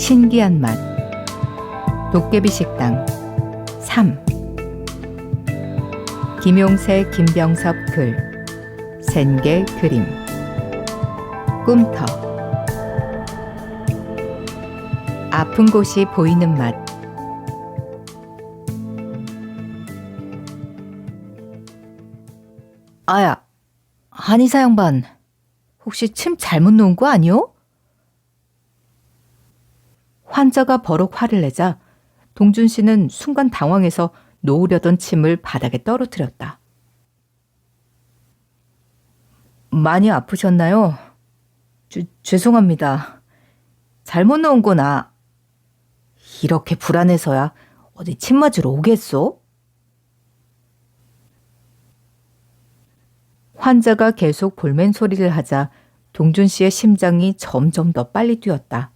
신기한 맛. 도깨비 식당 3. 김용세, 김병섭 글, 센개 그림. 꿈터. 아픈 곳이 보이는 맛. 아야, 한의사 양반, 혹시 침 잘못 놓은 거 아니오? 환자가 버럭 화를 내자 동준 씨는 순간 당황해서 놓으려던 침을 바닥에 떨어뜨렸다. 많이 아프셨나요? 죄송합니다. 잘못 놓은 거나. 이렇게 불안해서야 어디 침 맞으러 오겠소? 환자가 계속 볼멘 소리를 하자 동준 씨의 심장이 점점 더 빨리 뛰었다.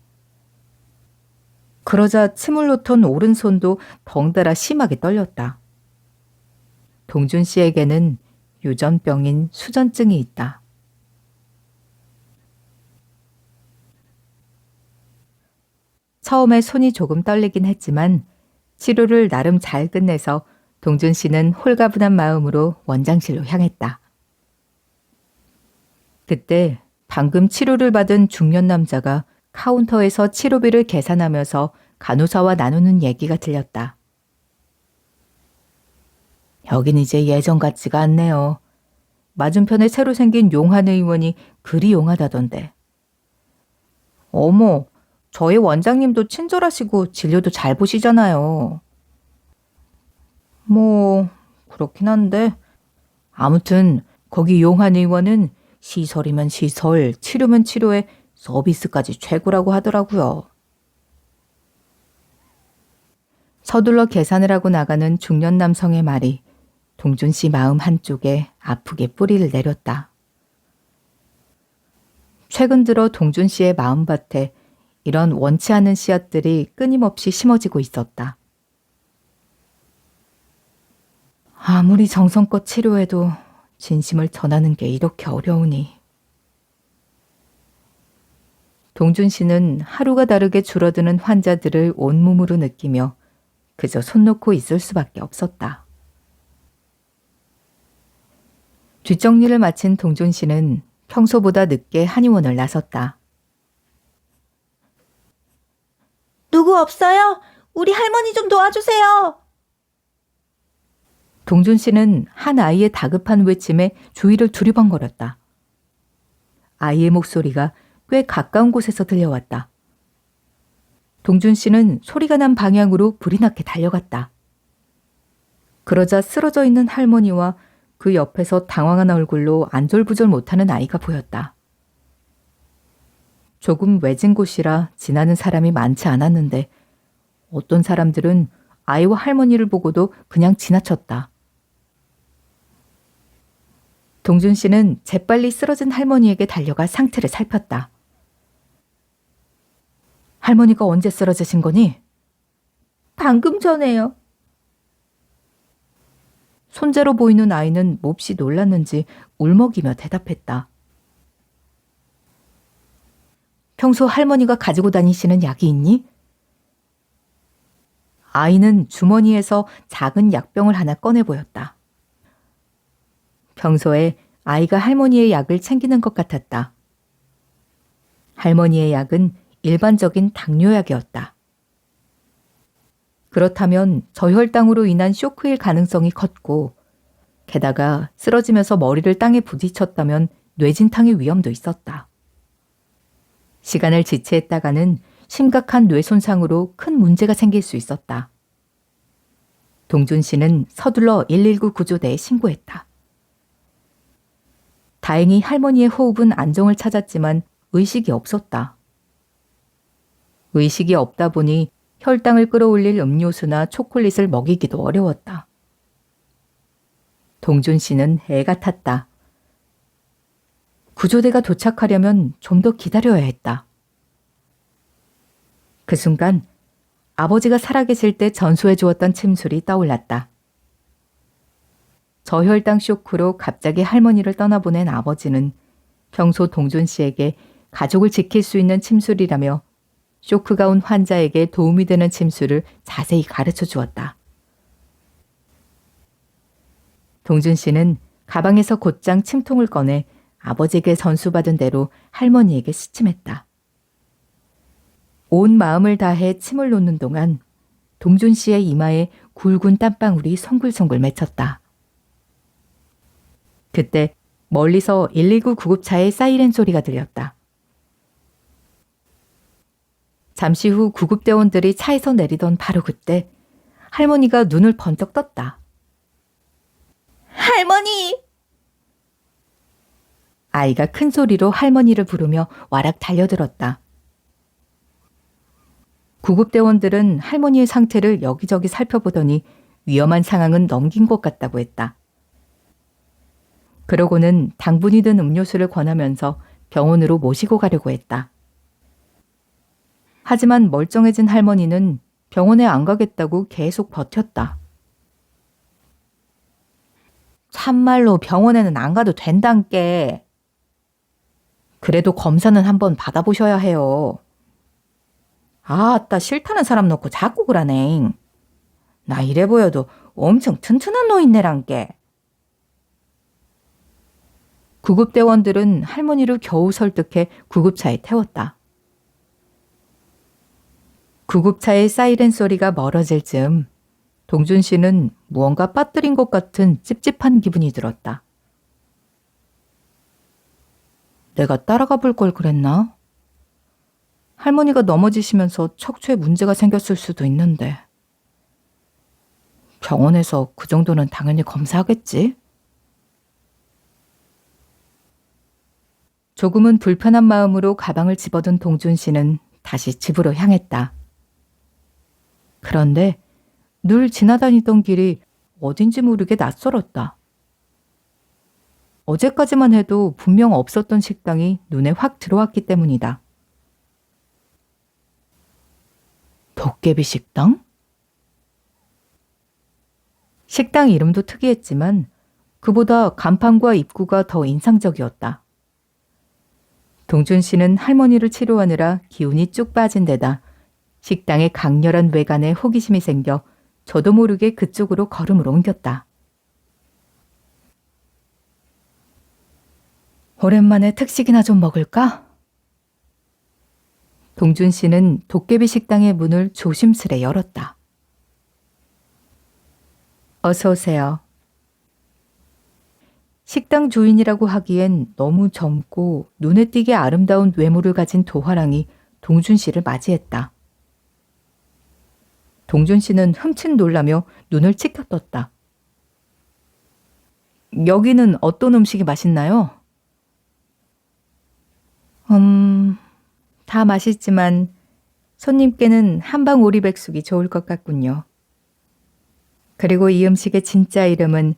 그러자 침을 놓던 오른손도 덩달아 심하게 떨렸다. 동준 씨에게는 유전병인 수전증이 있다. 처음에 손이 조금 떨리긴 했지만 치료를 나름 잘 끝내서 동준 씨는 홀가분한 마음으로 원장실로 향했다. 그때 방금 치료를 받은 중년 남자가 카운터에서 치료비를 계산하면서 간호사와 나누는 얘기가 들렸다. 여긴 이제 예전 같지가 않네요. 맞은편에 새로 생긴 용한 의원이 그리 용하다던데. 어머, 저희 원장님도 친절하시고 진료도 잘 보시잖아요. 뭐 그렇긴 한데 아무튼 거기 용한 의원은 시설이면 시설, 치료면 치료에 서비스까지 최고라고 하더라고요. 서둘러 계산을 하고 나가는 중년 남성의 말이 동준 씨 마음 한쪽에 아프게 뿌리를 내렸다. 최근 들어 동준 씨의 마음밭에 이런 원치 않은 씨앗들이 끊임없이 심어지고 있었다. 아무리 정성껏 치료해도 진심을 전하는 게 이렇게 어려우니. 동준 씨는 하루가 다르게 줄어드는 환자들을 온몸으로 느끼며 그저 손 놓고 있을 수밖에 없었다. 뒷정리를 마친 동준 씨는 평소보다 늦게 한의원을 나섰다. 누구 없어요? 우리 할머니 좀 도와주세요. 동준 씨는 한 아이의 다급한 외침에 주위를 두리번거렸다. 아이의 목소리가 꽤 가까운 곳에서 들려왔다. 동준 씨는 소리가 난 방향으로 불이 나게 달려갔다. 그러자 쓰러져 있는 할머니와 그 옆에서 당황한 얼굴로 안절부절 못하는 아이가 보였다. 조금 외진 곳이라 지나는 사람이 많지 않았는데 어떤 사람들은 아이와 할머니를 보고도 그냥 지나쳤다. 동준 씨는 재빨리 쓰러진 할머니에게 달려가 상태를 살폈다. 할머니가 언제 쓰러지신 거니? 방금 전에요. 손재로 보이는 아이는 몹시 놀랐는지 울먹이며 대답했다. 평소 할머니가 가지고 다니시는 약이 있니? 아이는 주머니에서 작은 약병을 하나 꺼내 보였다. 평소에 아이가 할머니의 약을 챙기는 것 같았다. 할머니의 약은 일반적인 당뇨약이었다. 그렇다면 저혈당으로 인한 쇼크일 가능성이 컸고 게다가 쓰러지면서 머리를 땅에 부딪혔다면 뇌진탕의 위험도 있었다. 시간을 지체했다가는 심각한 뇌 손상으로 큰 문제가 생길 수 있었다. 동준 씨는 서둘러 119 구조대에 신고했다. 다행히 할머니의 호흡은 안정을 찾았지만 의식이 없었다. 의식이 없다 보니 혈당을 끌어올릴 음료수나 초콜릿을 먹이기도 어려웠다. 동준 씨는 애가 탔다. 구조대가 도착하려면 좀 더 기다려야 했다. 그 순간 아버지가 살아계실 때 전수해 주었던 침술이 떠올랐다. 저혈당 쇼크로 갑자기 할머니를 떠나보낸 아버지는 평소 동준 씨에게 가족을 지킬 수 있는 침술이라며 쇼크가 온 환자에게 도움이 되는 침수를 자세히 가르쳐 주었다. 동준 씨는 가방에서 곧장 침통을 꺼내 아버지에게 전수받은 대로 할머니에게 시침했다. 온 마음을 다해 침을 놓는 동안 동준 씨의 이마에 굵은 땀방울이 송글송글 맺혔다. 그때 멀리서 119 구급차의 사이렌 소리가 들렸다. 잠시 후 구급대원들이 차에서 내리던 바로 그때 할머니가 눈을 번쩍 떴다. 할머니! 아이가 큰 소리로 할머니를 부르며 와락 달려들었다. 구급대원들은 할머니의 상태를 여기저기 살펴보더니 위험한 상황은 넘긴 것 같다고 했다. 그러고는 당분이 든 음료수를 권하면서 병원으로 모시고 가려고 했다. 하지만 멀쩡해진 할머니는 병원에 안 가겠다고 계속 버텼다. 참말로 병원에는 안 가도 된단께. 그래도 검사는 한번 받아보셔야 해요. 아따 싫다는 사람 놓고 자꾸 그러네. 나 이래 보여도 엄청 튼튼한 노인네란께. 구급대원들은 할머니를 겨우 설득해 구급차에 태웠다. 구급차의 사이렌 소리가 멀어질 즈음 동준 씨는 무언가 빠뜨린 것 같은 찝찝한 기분이 들었다. 내가 따라가 볼 걸 그랬나? 할머니가 넘어지시면서 척추에 문제가 생겼을 수도 있는데. 병원에서 그 정도는 당연히 검사하겠지? 조금은 불편한 마음으로 가방을 집어든 동준 씨는 다시 집으로 향했다. 그런데 늘 지나다니던 길이 어딘지 모르게 낯설었다. 어제까지만 해도 분명 없었던 식당이 눈에 확 들어왔기 때문이다. 도깨비 식당? 식당 이름도 특이했지만 그보다 간판과 입구가 더 인상적이었다. 동준 씨는 할머니를 치료하느라 기운이 쭉 빠진 데다 식당의 강렬한 외관에 호기심이 생겨 저도 모르게 그쪽으로 걸음을 옮겼다. 오랜만에 특식이나 좀 먹을까? 동준 씨는 도깨비 식당의 문을 조심스레 열었다. 어서 오세요. 식당 주인이라고 하기엔 너무 젊고 눈에 띄게 아름다운 외모를 가진 도화랑이 동준 씨를 맞이했다. 동준 씨는 흠칫 놀라며 눈을 치켜떴다. 여기는 어떤 음식이 맛있나요? 다 맛있지만 손님께는 한방 오리백숙이 좋을 것 같군요. 그리고 이 음식의 진짜 이름은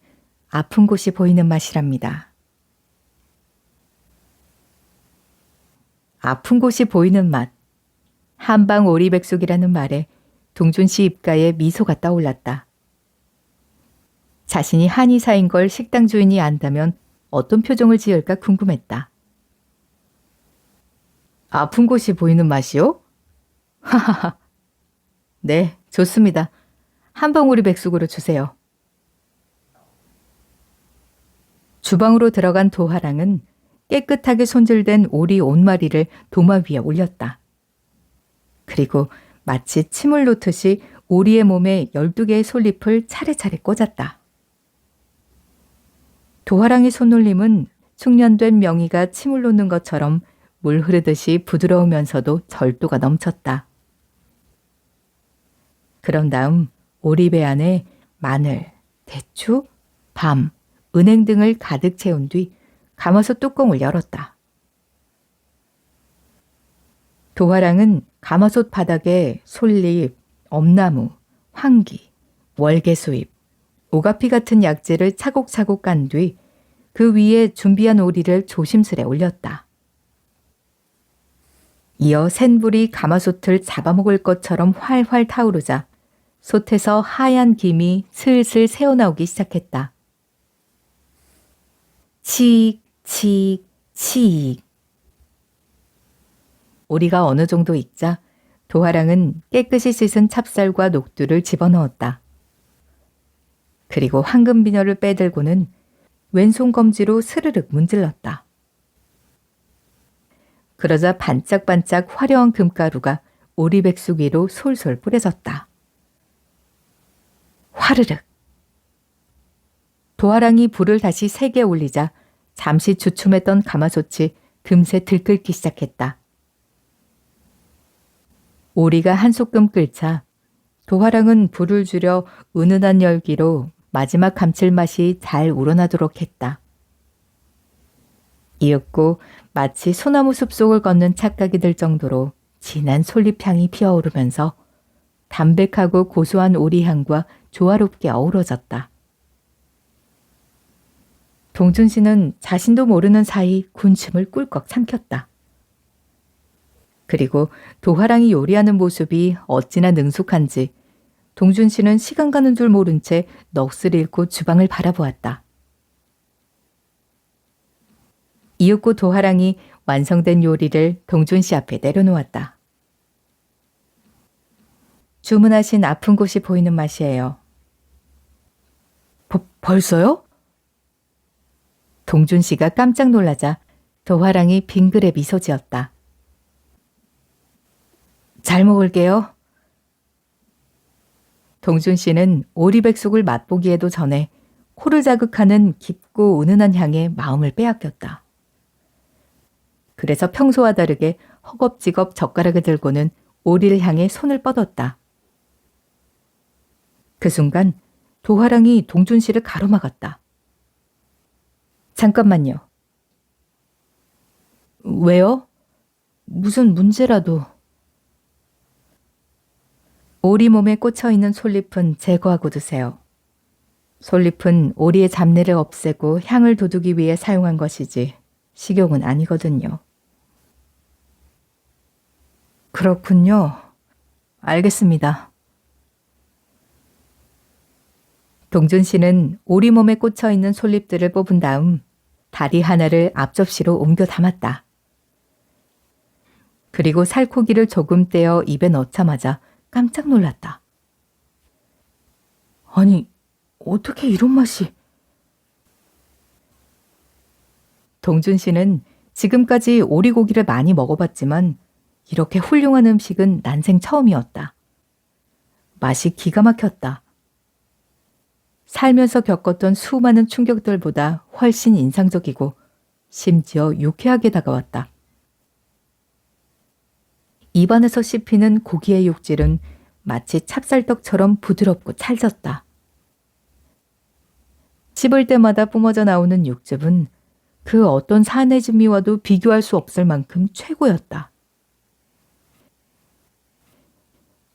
아픈 곳이 보이는 맛이랍니다. 아픈 곳이 보이는 맛. 한방 오리백숙이라는 말에 동준 씨 입가에 미소가 떠올랐다. 자신이 한의사인 걸 식당 주인이 안다면 어떤 표정을 지을까 궁금했다. 아픈 곳이 보이는 맛이요? 하하하. 네, 좋습니다. 한방 오리백숙으로 주세요. 주방으로 들어간 도화랑은 깨끗하게 손질된 오리 5마리를 도마 위에 올렸다. 그리고 마치 침을 놓듯이 오리의 몸에 12개의 솔잎을 차례차례 꽂았다. 도화랑의 손놀림은 숙련된 명의가 침을 놓는 것처럼 물 흐르듯이 부드러우면서도 절도가 넘쳤다. 그런 다음 오리배 안에 마늘, 대추, 밤, 은행 등을 가득 채운 뒤 가마솥 뚜껑을 열었다. 도화랑은 가마솥 바닥에 솔잎, 엄나무, 황기, 월계수잎, 오가피 같은 약재를 차곡차곡 깐 뒤 그 위에 준비한 오리를 조심스레 올렸다. 이어 센 불이 가마솥을 잡아먹을 것처럼 활활 타오르자 솥에서 하얀 김이 슬슬 새어나오기 시작했다. 칙, 칙, 칙. 오리가 어느 정도 익자 도화랑은 깨끗이 씻은 찹쌀과 녹두를 집어넣었다. 그리고 황금 비녀를 빼들고는 왼손 검지로 스르륵 문질렀다. 그러자 반짝반짝 화려한 금가루가 오리백숙 위로 솔솔 뿌려졌다. 화르륵. 도화랑이 불을 다시 세게 올리자 잠시 주춤했던 가마솥이 금세 들끓기 시작했다. 오리가 한 소끔 끓자 도화랑은 불을 줄여 은은한 열기로 마지막 감칠맛이 잘 우러나도록 했다. 이윽고 마치 소나무 숲속을 걷는 착각이 들 정도로 진한 솔잎향이 피어오르면서 담백하고 고소한 오리향과 조화롭게 어우러졌다. 동준 씨는 자신도 모르는 사이 군침을 꿀꺽 삼켰다. 그리고 도화랑이 요리하는 모습이 어찌나 능숙한지 동준 씨는 시간 가는 줄 모른 채 넋을 잃고 주방을 바라보았다. 이윽고 도화랑이 완성된 요리를 동준 씨 앞에 내려놓았다. 주문하신 아픈 곳이 보이는 맛이에요. 벌써요? 동준 씨가 깜짝 놀라자 도화랑이 빙그레 미소 지었다. 잘 먹을게요. 동준 씨는 오리백숙을 맛보기에도 전에 코를 자극하는 깊고 은은한 향에 마음을 빼앗겼다. 그래서 평소와 다르게 허겁지겁 젓가락을 들고는 오리를 향해 손을 뻗었다. 그 순간 도화랑이 동준 씨를 가로막았다. 잠깐만요. 왜요? 무슨 문제라도. 오리 몸에 꽂혀있는 솔잎은 제거하고 드세요. 솔잎은 오리의 잡내를 없애고 향을 돋우기 위해 사용한 것이지 식용은 아니거든요. 그렇군요. 알겠습니다. 동준 씨는 오리 몸에 꽂혀있는 솔잎들을 뽑은 다음 다리 하나를 앞접시로 옮겨 담았다. 그리고 살코기를 조금 떼어 입에 넣자마자 깜짝 놀랐다. 아니, 어떻게 이런 맛이? 동준 씨는 지금까지 오리고기를 많이 먹어봤지만 이렇게 훌륭한 음식은 난생 처음이었다. 맛이 기가 막혔다. 살면서 겪었던 수많은 충격들보다 훨씬 인상적이고 심지어 유쾌하게 다가왔다. 입안에서 씹히는 고기의 육질은 마치 찹쌀떡처럼 부드럽고 찰졌다. 씹을 때마다 뿜어져 나오는 육즙은 그 어떤 산의 진미와도 비교할 수 없을 만큼 최고였다.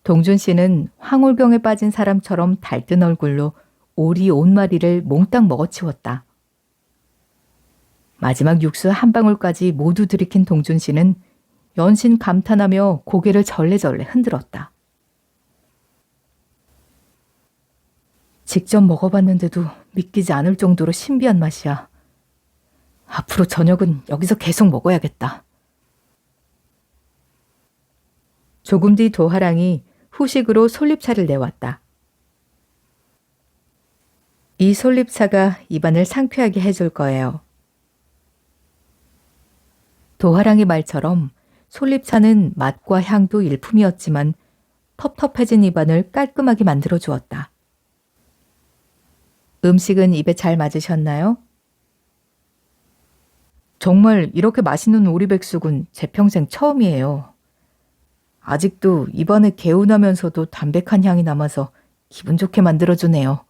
동준 씨는 황홀병에 빠진 사람처럼 달뜬 얼굴로 오리 온 마리를 몽땅 먹어치웠다. 마지막 육수 한 방울까지 모두 들이킨 동준 씨는 연신 감탄하며 고개를 절레절레 흔들었다. 직접 먹어봤는데도 믿기지 않을 정도로 신비한 맛이야. 앞으로 저녁은 여기서 계속 먹어야겠다. 조금 뒤 도화랑이 후식으로 솔잎차를 내왔다. 이 솔잎차가 입안을 상쾌하게 해줄 거예요. 도화랑의 말처럼 솔잎차는 맛과 향도 일품이었지만 텁텁해진 입안을 깔끔하게 만들어 주었다. 음식은 입에 잘 맞으셨나요? 정말 이렇게 맛있는 오리백숙은 제 평생 처음이에요. 아직도 입안에 개운하면서도 담백한 향이 남아서 기분 좋게 만들어주네요.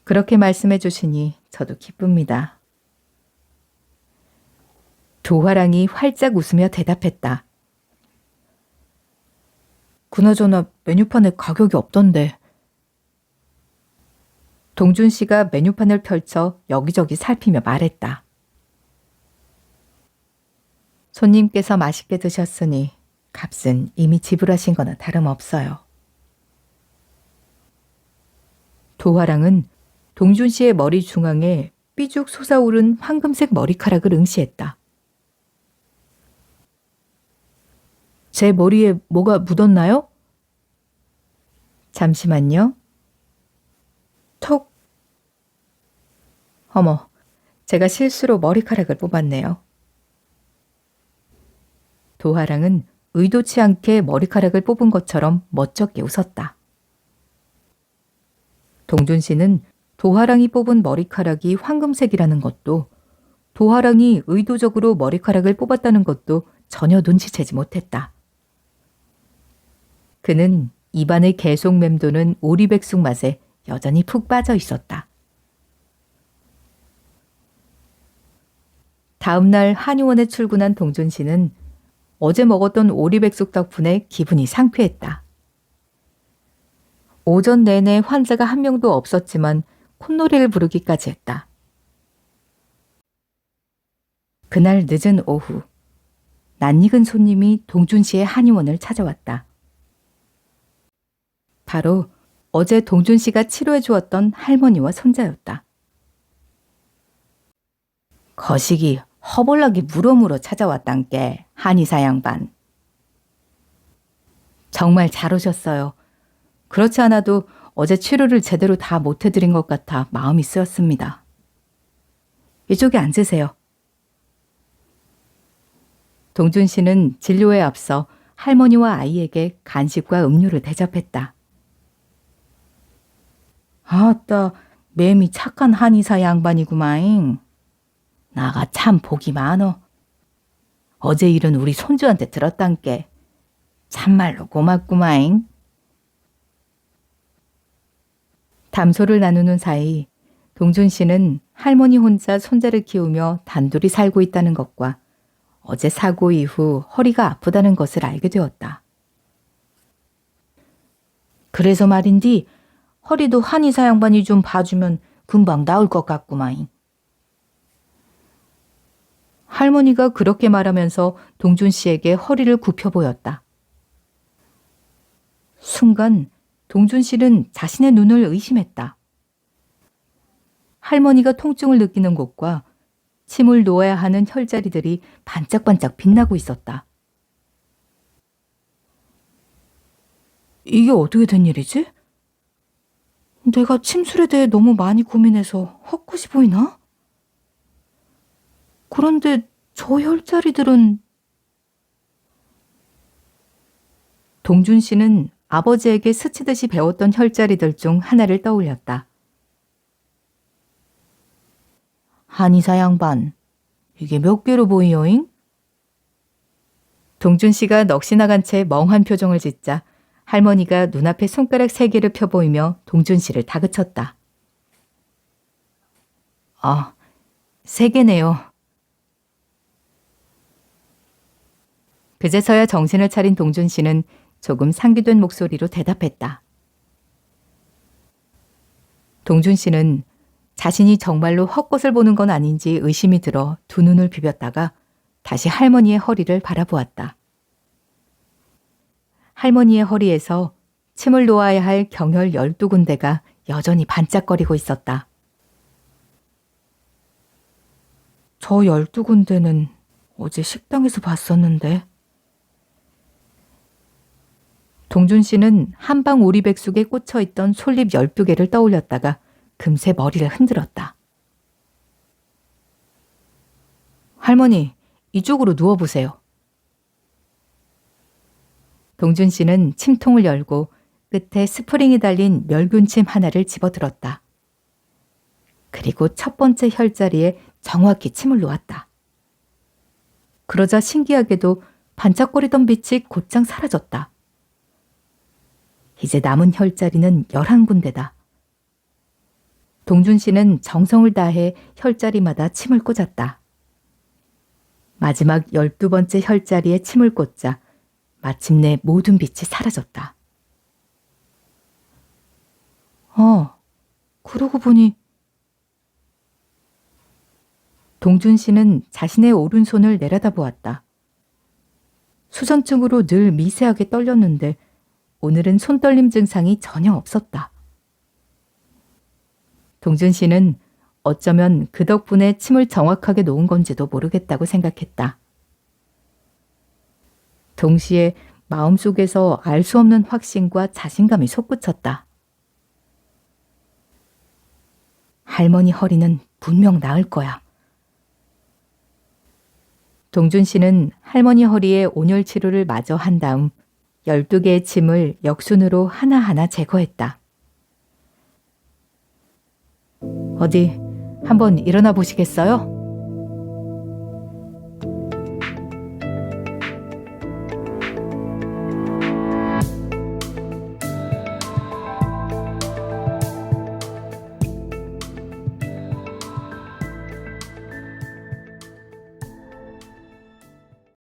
그렇게 말씀해 주시니 저도 기쁩니다. 도화랑이 활짝 웃으며 대답했다. 그나저나 메뉴판에 가격이 없던데. 동준 씨가 메뉴판을 펼쳐 여기저기 살피며 말했다. 손님께서 맛있게 드셨으니 값은 이미 지불하신 거나 다름없어요. 도화랑은 동준 씨의 머리 중앙에 삐죽 솟아오른 황금색 머리카락을 응시했다. 제 머리에 뭐가 묻었나요? 잠시만요. 톡. 어머, 제가 실수로 머리카락을 뽑았네요. 도화랑은 의도치 않게 머리카락을 뽑은 것처럼 멋쩍게 웃었다. 동준 씨는 도화랑이 뽑은 머리카락이 황금색이라는 것도, 도화랑이 의도적으로 머리카락을 뽑았다는 것도 전혀 눈치채지 못했다. 그는 입안에 계속 맴도는 오리백숙 맛에 여전히 푹 빠져 있었다. 다음 날 한의원에 출근한 동준 씨는 어제 먹었던 오리백숙 덕분에 기분이 상쾌했다. 오전 내내 환자가 한 명도 없었지만 콧노래를 부르기까지 했다. 그날 늦은 오후, 낯익은 손님이 동준 씨의 한의원을 찾아왔다. 바로 어제 동준 씨가 치료해 주었던 할머니와 손자였다. 거시기 허벌나게 물어물어 찾아왔단께, 한의사 양반. 정말 잘 오셨어요. 그렇지 않아도 어제 치료를 제대로 다 못 해드린 것 같아 마음이 쓰였습니다. 이쪽에 앉으세요. 동준 씨는 진료에 앞서 할머니와 아이에게 간식과 음료를 대접했다. 아따, 맴이 착한 한의사 양반이구마잉. 나가 참 복이 많어. 어제 일은 우리 손주한테 들었단께. 참말로 고맙구마잉. 담소를 나누는 사이 동준 씨는 할머니 혼자 손자를 키우며 단둘이 살고 있다는 것과 어제 사고 이후 허리가 아프다는 것을 알게 되었다. 그래서 말인디 허리도 한의사 양반이 좀 봐주면 금방 나을 것 같구마잉. 할머니가 그렇게 말하면서 동준 씨에게 허리를 굽혀 보였다. 순간 동준 씨는 자신의 눈을 의심했다. 할머니가 통증을 느끼는 곳과 침을 놓아야 하는 혈자리들이 반짝반짝 빛나고 있었다. 이게 어떻게 된 일이지? 내가 침술에 대해 너무 많이 고민해서 헛것이 보이나? 그런데 저 혈자리들은... 동준 씨는 아버지에게 스치듯이 배웠던 혈자리들 중 하나를 떠올렸다. 한의사 양반, 이게 몇 개로 보이요잉? 동준 씨가 넋이 나간 채 멍한 표정을 짓자 할머니가 눈앞에 손가락 3개를 펴보이며 동준 씨를 다그쳤다. 3개네요. 그제서야 정신을 차린 동준 씨는 조금 상기된 목소리로 대답했다. 동준 씨는 자신이 정말로 헛것을 보는 건 아닌지 의심이 들어 두 눈을 비볐다가 다시 할머니의 허리를 바라보았다. 할머니의 허리에서 침을 놓아야 할 경혈 12군데가 여전히 반짝거리고 있었다. 저 12군데는 어제 식당에서 봤었는데. 동준 씨는 한방 오리백숙에 꽂혀있던 솔잎 12개를 떠올렸다가 금세 머리를 흔들었다. 할머니, 이쪽으로 누워보세요. 동준 씨는 침통을 열고 끝에 스프링이 달린 멸균침 하나를 집어들었다. 그리고 첫 번째 혈자리에 정확히 침을 놓았다. 그러자 신기하게도 반짝거리던 빛이 곧장 사라졌다. 이제 남은 혈자리는 11군데다. 동준 씨는 정성을 다해 혈자리마다 침을 꽂았다. 마지막 12번째 혈자리에 침을 꽂자 마침내 모든 빛이 사라졌다. 그러고 보니 동준 씨는 자신의 오른손을 내려다보았다. 수전증으로 늘 미세하게 떨렸는데 오늘은 손떨림 증상이 전혀 없었다. 동준 씨는 어쩌면 그 덕분에 침을 정확하게 놓은 건지도 모르겠다고 생각했다. 동시에 마음속에서 알 수 없는 확신과 자신감이 솟구쳤다. 할머니 허리는 분명 나을 거야. 동준 씨는 할머니 허리에 온열 치료를 마저 한 다음 12개의 침을 역순으로 하나하나 제거했다. 어디 한번 일어나 보시겠어요?